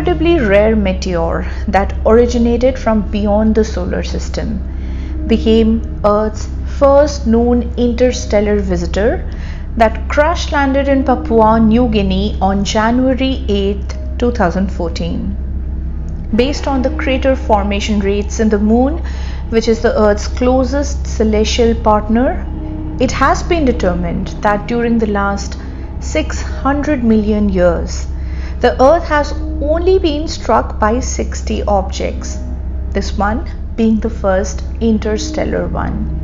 incredibly rare meteor that originated from beyond the solar system became Earth's first known interstellar visitor that crash landed in Papua New Guinea on January 8, 2014. Based on the crater formation rates in the Moon, which is the Earth's closest celestial partner, it has been determined that during the last 600 million years, the Earth has only been struck by 60 objects, this one being the first interstellar one.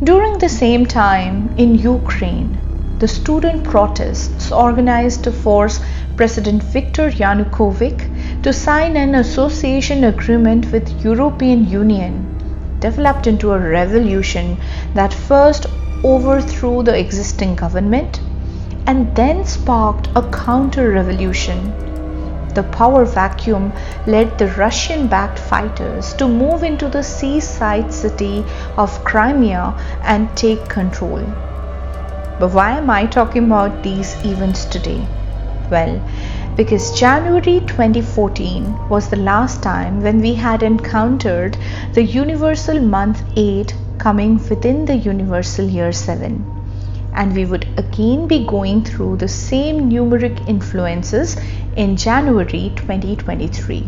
During the same time in Ukraine, the student protests organized to force President Viktor Yanukovych to sign an association agreement with European Union developed into a revolution that first overthrew the existing government and then sparked a counter-revolution. The power vacuum led the Russian-backed fighters to move into the seaside city of Crimea and take control. But why am I talking about these events today? Well, because January 2014 was the last time when we had encountered the universal month 8 coming within the universal year 7. And we would again be going through the same numeric influences in January 2023.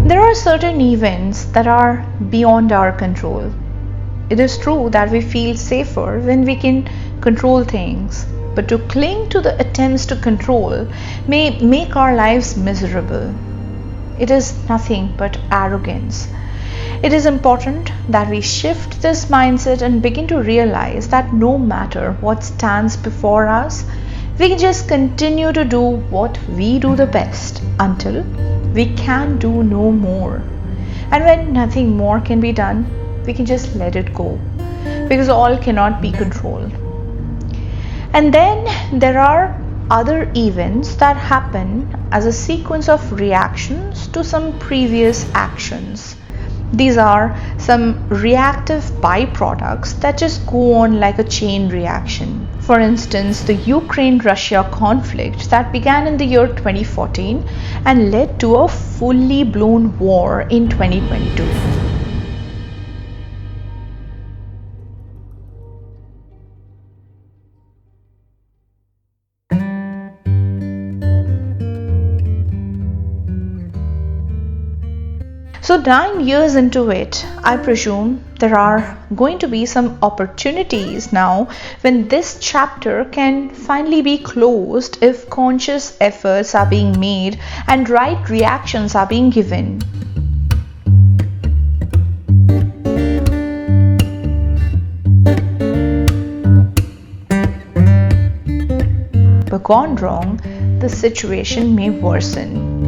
There are certain events that are beyond our control. It is true that we feel safer when we can control things, but to cling to the attempts to control may make our lives miserable. It is nothing but arrogance. It is important that we shift this mindset and begin to realize that no matter what stands before us, we can just continue to do what we do the best until we can do no more. And when nothing more can be done, we can just let it go, because all cannot be controlled. And then there are other events that happen as a sequence of reactions to some previous actions. These are some reactive byproducts that just go on like a chain reaction. For instance, the Ukraine-Russia conflict that began in the year 2014 and led to a fully blown war in 2022. So 9 years into it, I presume there are going to be some opportunities now when this chapter can finally be closed if conscious efforts are being made and right reactions are being given. But gone wrong, the situation may worsen.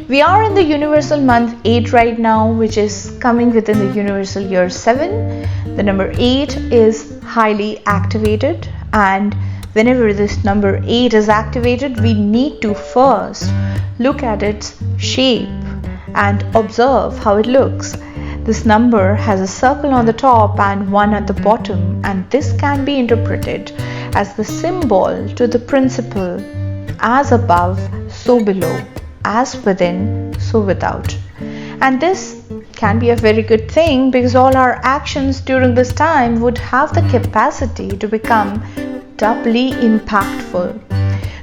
We are in the universal month 8 right now, which is coming within the universal year 7. The number 8 is highly activated, and whenever this number 8 is activated, we need to first look at its shape and observe how it looks. This number has a circle on the top and one at the bottom, and this can be interpreted as the symbol to the principle, as above, so below, as within, so without. And this can be a very good thing because all our actions during this time would have the capacity to become doubly impactful.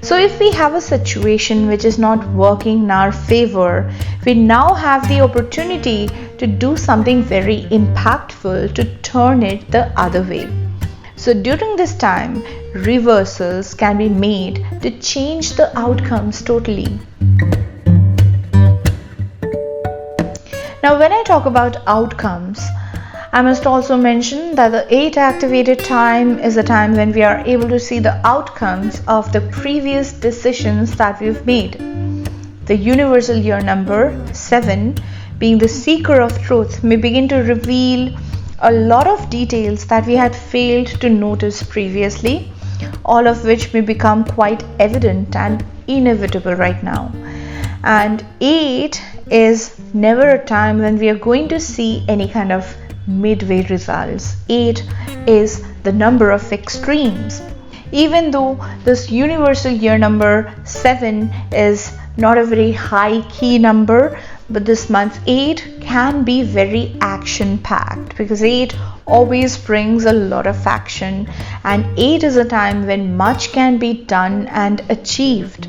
So if we have a situation which is not working in our favor, we now have the opportunity to do something very impactful to turn it the other way. So during this time, reversals can be made to change the outcomes totally. Now, when I talk about outcomes, I must also mention that the 8 activated time is a time when we are able to see the outcomes of the previous decisions that we've made. The universal year number 7, being the seeker of truth, may begin to reveal a lot of details that we had failed to notice previously, all of which may become quite evident and inevitable right now. And 8 is never a time when we are going to see any kind of midway results. 8 is the number of extremes. Even though this universal year number 7 is not a very high key number, but this month 8 can be very action packed, because 8 always brings a lot of action, and 8 is a time when much can be done and achieved.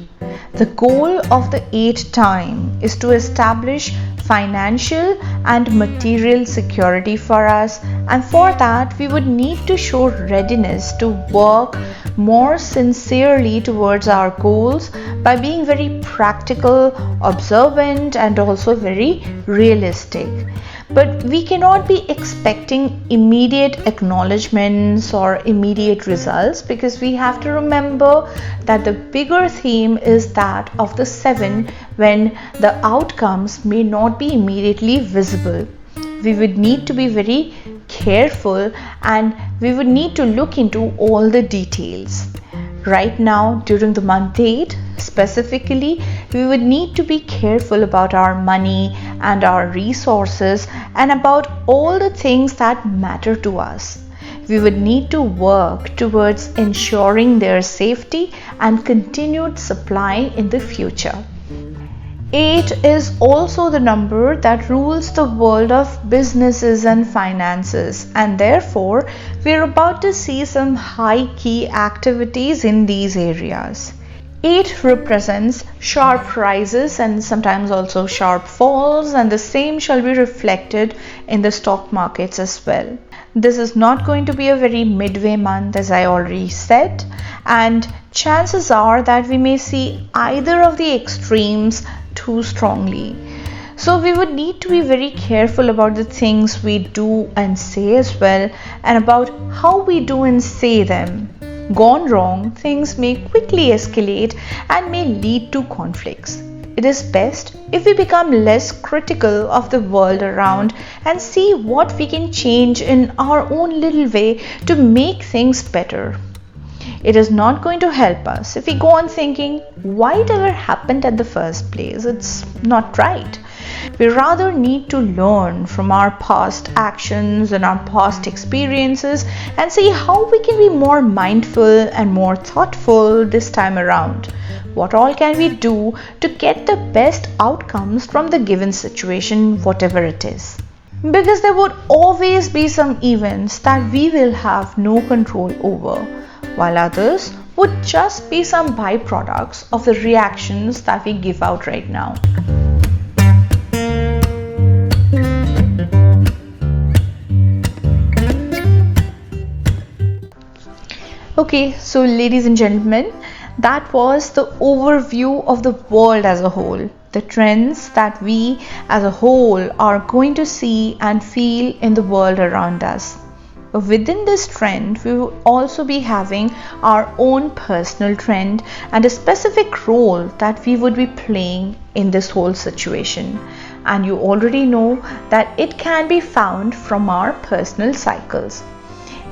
The goal of the 8 time is to establish financial and material security for us, and for that we would need to show readiness to work more sincerely towards our goals by being very practical, observant, and also very realistic. But we cannot be expecting immediate acknowledgements or immediate results, because we have to remember that the bigger theme is that of the 7, when the outcomes may not be immediately visible. We would need to be very careful, and we would need to look into all the details. Right now, during the month 8 specifically, we would need to be careful about our money and our resources and about all the things that matter to us. We would need to work towards ensuring their safety and continued supply in the future. 8 is also the number that rules the world of businesses and finances, and therefore we're about to see some high key activities in these areas. 8 represents sharp rises and sometimes also sharp falls, and the same shall be reflected in the stock markets as well. This is not going to be a very midway month, as I already said, and chances are that we may see either of the extremes too strongly. So we would need to be very careful about the things we do and say as well, and about how we do and say them. Gone wrong, things may quickly escalate and may lead to conflicts. It is best if we become less critical of the world around and see what we can change in our own little way to make things better. It is not going to help us if we go on thinking why it ever happened at the first place. It's not right. We rather need to learn from our past actions and our past experiences and see how we can be more mindful and more thoughtful this time around. What all can we do to get the best outcomes from the given situation, whatever it is? Because there would always be some events that we will have no control over, while others would just be some byproducts of the reactions that we give out right now. Okay, so ladies and gentlemen, that was the overview of the world as a whole, the trends that we as a whole are going to see and feel in the world around us. But within this trend, we will also be having our own personal trend and a specific role that we would be playing in this whole situation. And you already know that it can be found from our personal cycles.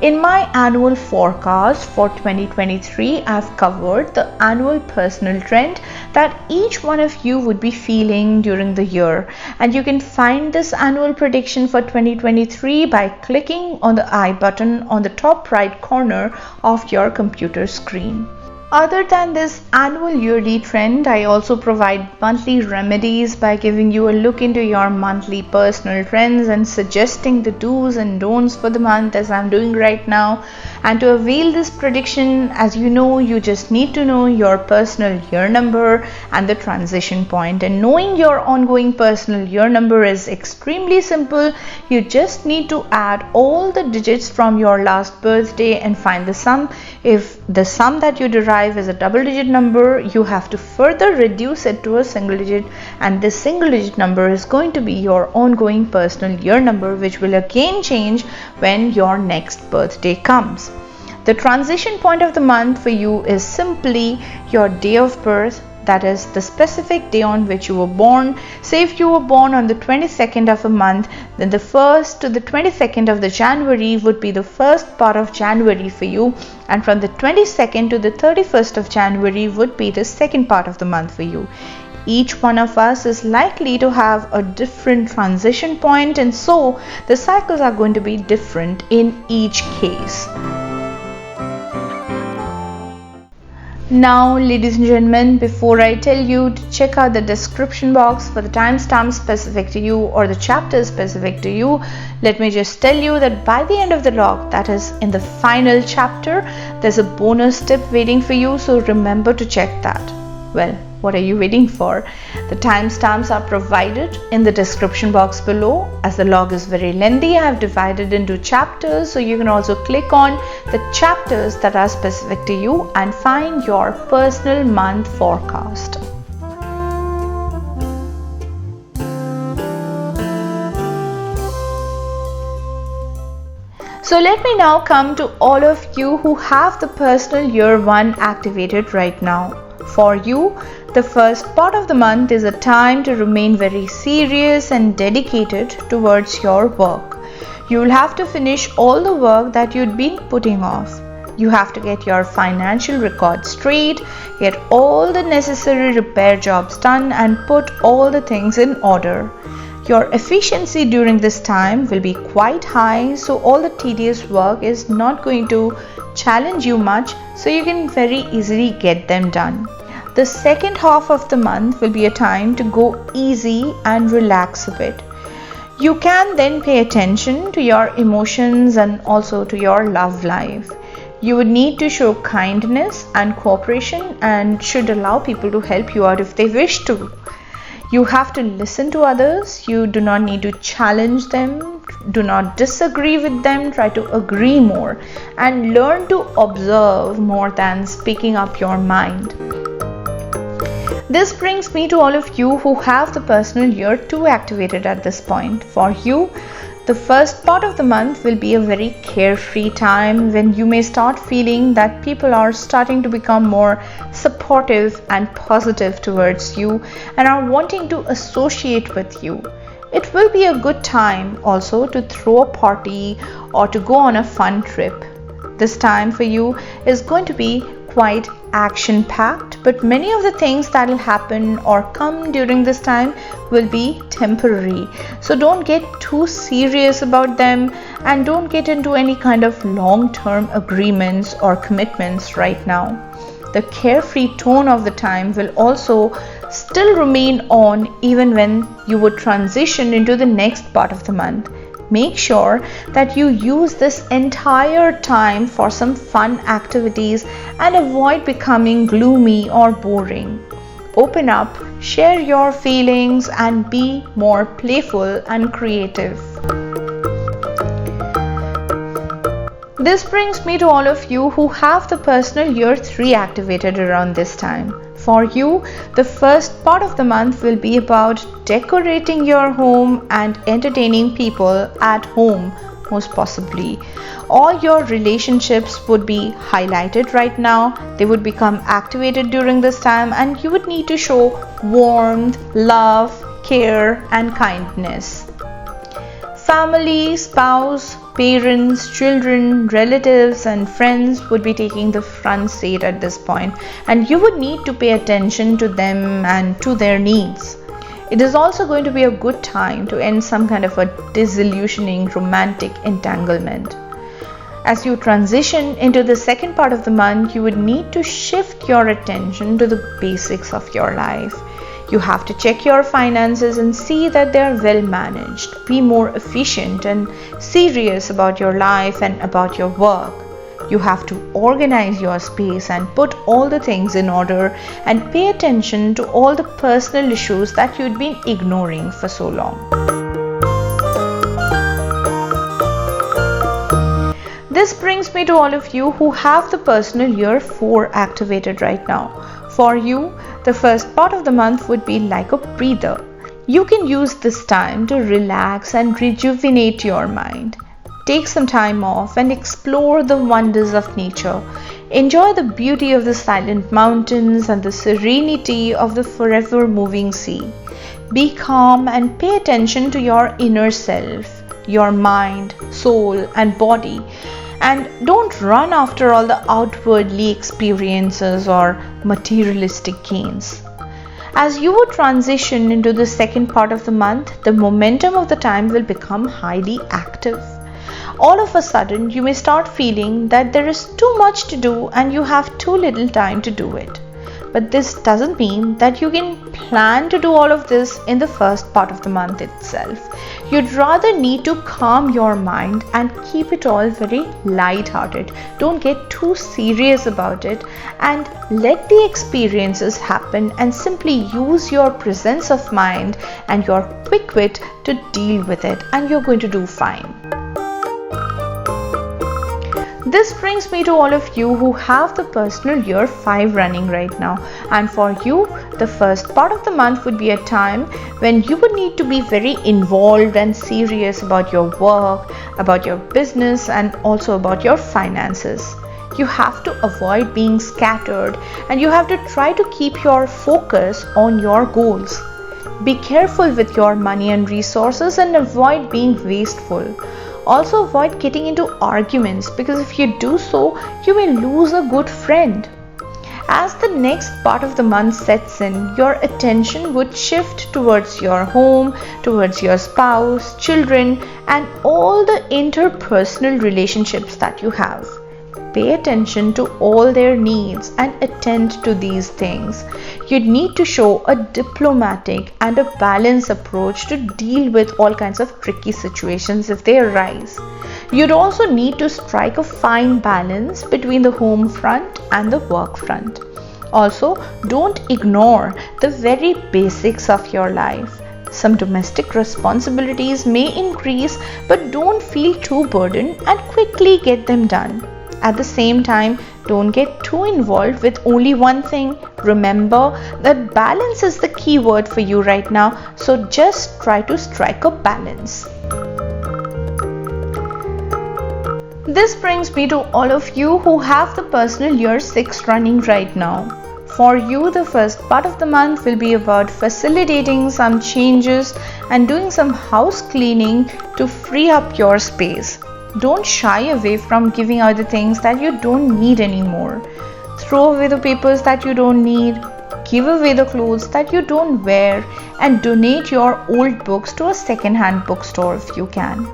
In my annual forecast for 2023, I've covered the annual personal trend that each one of you would be feeling during the year. And you can find this annual prediction for 2023 by clicking on the I button on the top right corner of your computer screen. Other than this annual yearly trend, I also provide monthly remedies by giving you a look into your monthly personal trends and suggesting the do's and don'ts for the month, as I'm doing right now. And to avail this prediction, as you know, you just need to know your personal year number and the transition point. And knowing your ongoing personal year number is extremely simple. You just need to add all the digits from your last birthday and find the sum. If the sum that you derive is a double-digit number, you have to further reduce it to a single digit, and this single digit number is going to be your ongoing personal year number, which will again change when your next birthday comes. The transition point of the month for you is simply your day of birth, that is the specific day on which you were born. Say if you were born on the 22nd of a month, then the 1st to the 22nd of the January would be the first part of January for you, and from the 22nd to the 31st of January would be the second part of the month for you. Each one of us is likely to have a different transition point, and so the cycles are going to be different in each case. Now, ladies and gentlemen, before I tell you to check out the description box for the timestamp specific to you or the chapter specific to you, let me just tell you that by the end of the log, that is in the final chapter, there's a bonus tip waiting for you, so remember to check that. Well, what are you waiting for? The timestamps are provided in the description box below. As the log is very lengthy, I have divided into chapters, so you can also click on the chapters that are specific to you and find your personal month forecast. So let me now come to all of you who have the personal year 1 activated right now. For you, the first part of the month is a time to remain very serious and dedicated towards your work. You will have to finish all the work that you'd been putting off. You have to get your financial records straight, get all the necessary repair jobs done, and put all the things in order. Your efficiency during this time will be quite high, so all the tedious work is not going to challenge you much, so you can very easily get them done. The second half of the month will be a time to go easy and relax a bit. You can then pay attention to your emotions and also to your love life. You would need to show kindness and cooperation and should allow people to help you out if they wish to. You have to listen to others. You do not need to challenge them. Do not disagree with them. Try to agree more and learn to observe more than speaking up your mind. This brings me to all of you who have the personal year 2 activated at this point. For you, the first part of the month will be a very carefree time when you may start feeling that people are starting to become more supportive and positive towards you and are wanting to associate with you. It will be a good time also to throw a party or to go on a fun trip. This time for you is going to be quite action-packed, but many of the things that will happen or come during this time will be temporary. So don't get too serious about them and don't get into any kind of long-term agreements or commitments right now. The carefree tone of the time will also still remain on even when you would transition into the next part of the month. Make sure that you use this entire time for some fun activities and avoid becoming gloomy or boring. Open up, share your feelings, and be more playful and creative. This brings me to all of you who have the personal year 3 activated around this time. For you, the first part of the month will be about decorating your home and entertaining people at home, most possibly. All your relationships would be highlighted right now. They would become activated during this time, and you would need to show warmth, love, care, and kindness. Family, spouse, parents, children, relatives, and friends would be taking the front seat at this point, and you would need to pay attention to them and to their needs. It is also going to be a good time to end some kind of a disillusioning romantic entanglement. As you transition into the second part of the month, you would need to shift your attention to the basics of your life. You have to check your finances and see that they are well managed. Be more efficient and serious about your life and about your work. You have to organize your space and put all the things in order and pay attention to all the personal issues that you'd been ignoring for so long. This brings me to all of you who have the personal year 4 activated right now. For you, the first part of the month would be like a breather. You can use this time to relax and rejuvenate your mind. Take some time off and explore the wonders of nature. Enjoy the beauty of the silent mountains and the serenity of the forever moving sea. Be calm and pay attention to your inner self, your mind, soul, and body. And don't run after all the outwardly experiences or materialistic gains. As you would transition into the second part of the month, the momentum of the time will become highly active. All of a sudden, you may start feeling that there is too much to do and you have too little time to do it. But this doesn't mean that you can plan to do all of this in the first part of the month itself. You'd rather need to calm your mind and keep it all very light-hearted. Don't get too serious about it and let the experiences happen and simply use your presence of mind and your quick wit to deal with it, and you're going to do fine. This brings me to all of you who have the personal year 5 running right now, and for you the first part of the month would be a time when you would need to be very involved and serious about your work, about your business, and also about your finances. You have to avoid being scattered and you have to try to keep your focus on your goals. Be careful with your money and resources and avoid being wasteful. Also avoid getting into arguments, because if you do so, you may lose a good friend. As the next part of the month sets in, your attention would shift towards your home, towards your spouse, children, and all the interpersonal relationships that you have. Pay attention to all their needs and attend to these things. You'd need to show a diplomatic and a balanced approach to deal with all kinds of tricky situations if they arise. You'd also need to strike a fine balance between the home front and the work front. Also, don't ignore the very basics of your life. Some domestic responsibilities may increase, but don't feel too burdened and quickly get them done. At the same time, don't get too involved with only one thing. Remember that balance is the key word for you right now, so just try to strike a balance. This brings me to all of you who have the personal year 6 running right now. For you, the first part of the month will be about facilitating some changes and doing some house cleaning to free up your space. Don't shy away from giving out the things that you don't need anymore. Throw away the papers that you don't need, give away the clothes that you don't wear, and donate your old books to a second-hand bookstore if you can.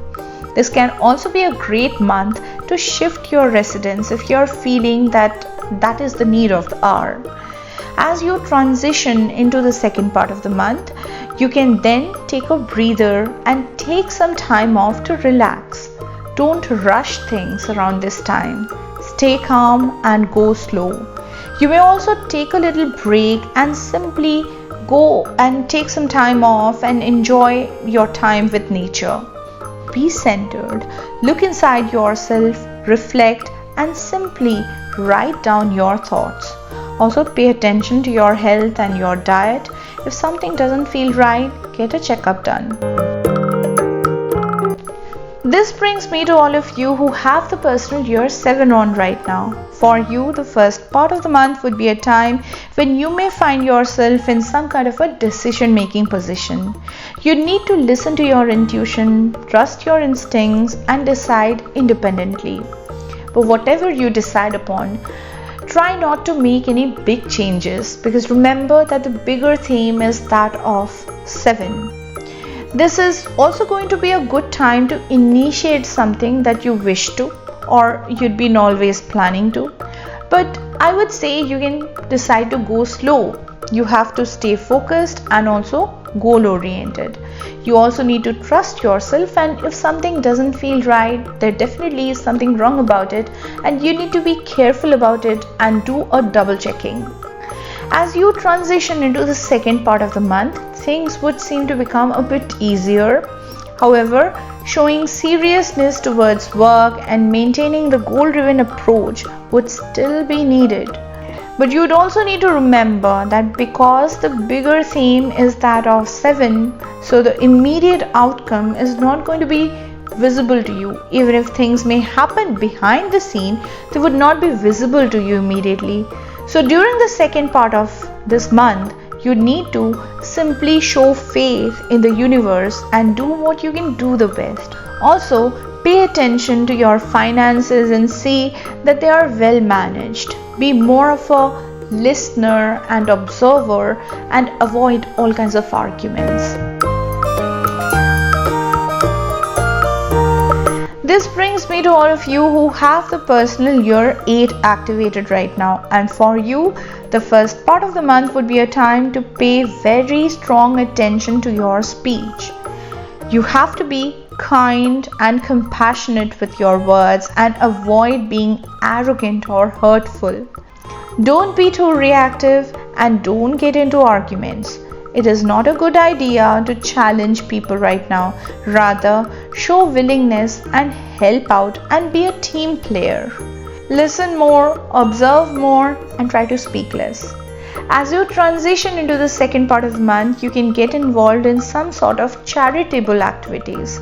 This can also be a great month to shift your residence if you're feeling that is the need of the hour. As you transition into the second part of the month, you can then take a breather and take some time off to relax. Don't rush things around this time. Stay calm and go slow. You may also take a little break and simply go and take some time off and enjoy your time with nature. Be centered, look inside yourself, reflect, and simply write down your thoughts. Also pay attention to your health and your diet. If something doesn't feel right, get a checkup done. This brings me to all of you who have the personal year 7 on right now. For you, the first part of the month would be a time when you may find yourself in some kind of a decision-making position. You need to listen to your intuition, trust your instincts, and decide independently. But whatever you decide upon, try not to make any big changes, because remember that the bigger theme is that of 7. This is also going to be a good time to initiate something that you wish to, or you'd been always planning to. But I would say you can decide to go slow. You have to stay focused and also goal oriented. You also need to trust yourself, and if something doesn't feel right, there definitely is something wrong about it, and you need to be careful about it and do a double checking. As you transition into the second part of the month, things would seem to become a bit easier. However, showing seriousness towards work and maintaining the goal-driven approach would still be needed. But you'd also need to remember that because the bigger theme is that of 7, so the immediate outcome is not going to be visible to you. Even if things may happen behind the scene, they would not be visible to you immediately. So during the second part of this month, you need to simply show faith in the universe and do what you can do the best. Also, pay attention to your finances and see that they are well managed. Be more of a listener and observer and avoid all kinds of arguments. This brings me to all of you who have the personal year 8 activated right now, and for you the first part of the month would be a time to pay very strong attention to your speech. You have to be kind and compassionate with your words and avoid being arrogant or hurtful. Don't be too reactive and don't get into arguments. It is not a good idea to challenge people right now. Rather, show willingness and help out and be a team player. Listen more, observe more, and try to speak less. As you transition into the second part of the month, you can get involved in some sort of charitable activities.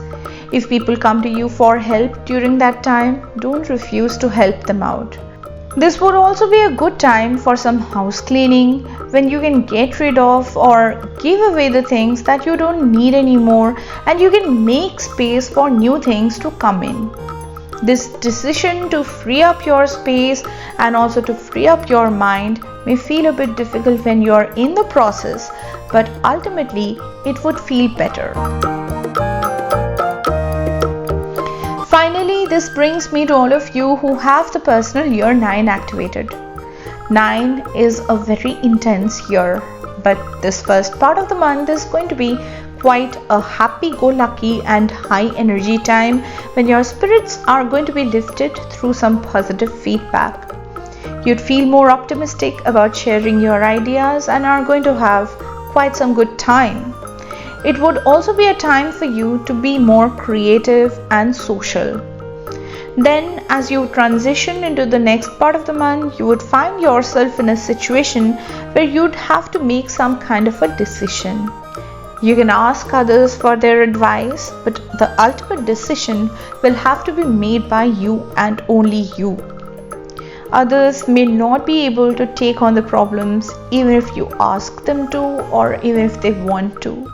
If people come to you for help during that time, don't refuse to help them out. This would also be a good time for some house cleaning, when you can get rid of or give away the things that you don't need anymore, and you can make space for new things to come in. This decision to free up your space and also to free up your mind may feel a bit difficult when you're in the process, but ultimately it would feel better. Finally, this brings me to all of you who have the personal year 9 activated. 9 is a very intense year, but this first part of the month is going to be quite a happy-go-lucky and high energy time when your spirits are going to be lifted through some positive feedback. You'd feel more optimistic about sharing your ideas and are going to have quite some good time. It would also be a time for you to be more creative and social. Then, as you transition into the next part of the month, you would find yourself in a situation where you'd have to make some kind of a decision. You can ask others for their advice, but the ultimate decision will have to be made by you and only you. Others may not be able to take on the problems even if you ask them to or even if they want to.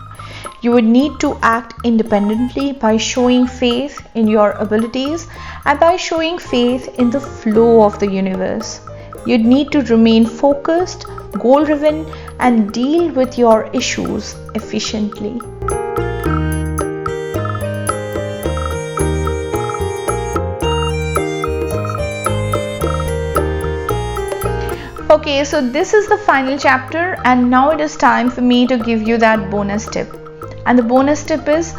You would need to act independently by showing faith in your abilities and by showing faith in the flow of the universe. You'd need to remain focused, goal-driven, and deal with your issues efficiently. Okay, so this is the final chapter, and now it is time for me to give you that bonus tip. And the bonus tip is,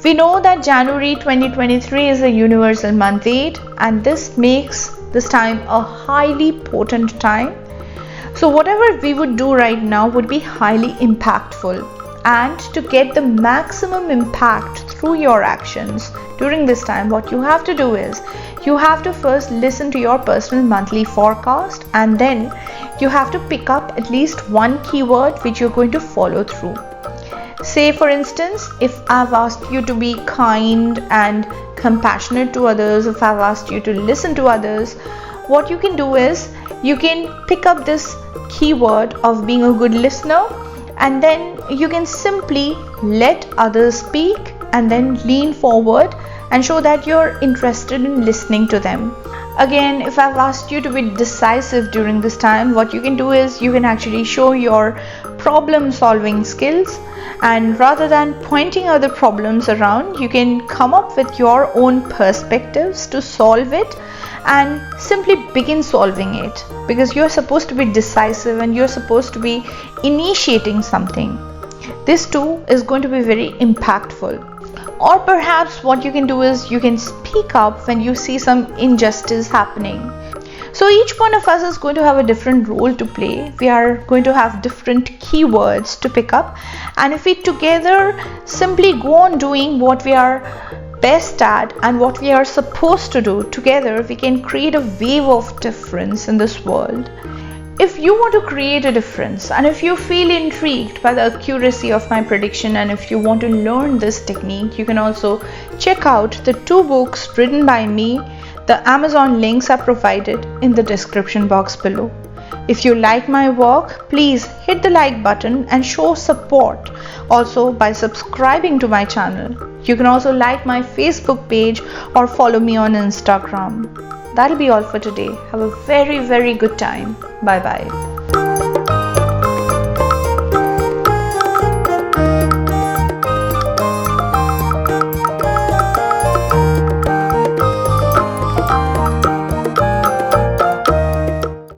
we know that January 2023 is a universal month 8, and this makes this time a highly potent time. So whatever we would do right now would be highly impactful, and to get the maximum impact through your actions during this time, what you have to do is you have to first listen to your personal monthly forecast, and then you have to pick up at least one keyword which you're going to follow through. Say for instance, if I've asked you to be kind and compassionate to others, if I've asked you to listen to others, what you can do is you can pick up this keyword of being a good listener, and then you can simply let others speak and then lean forward and show that you're interested in listening to them. Again, if I've asked you to be decisive during this time, what you can do is you can actually show your problem solving skills, and rather than pointing other problems around, you can come up with your own perspectives to solve it and simply begin solving it, because you're supposed to be decisive and you're supposed to be initiating something. This too is going to be very impactful. Or perhaps what you can do is you can speak up when you see some injustice happening. So each one of us is going to have a different role to play. We are going to have different keywords to pick up, and if we together simply go on doing what we are best at and what we are supposed to do together, we can create a wave of difference in this world. If you want to create a difference, and if you feel intrigued by the accuracy of my prediction, and if you want to learn this technique, you can also check out the 2 books written by me. The Amazon links are provided in the description box below. If you like my work, please hit the like button and show support also by subscribing to my channel. You can also like my Facebook page or follow me on Instagram. That'll be all for today. Have a very, very good time. Bye bye.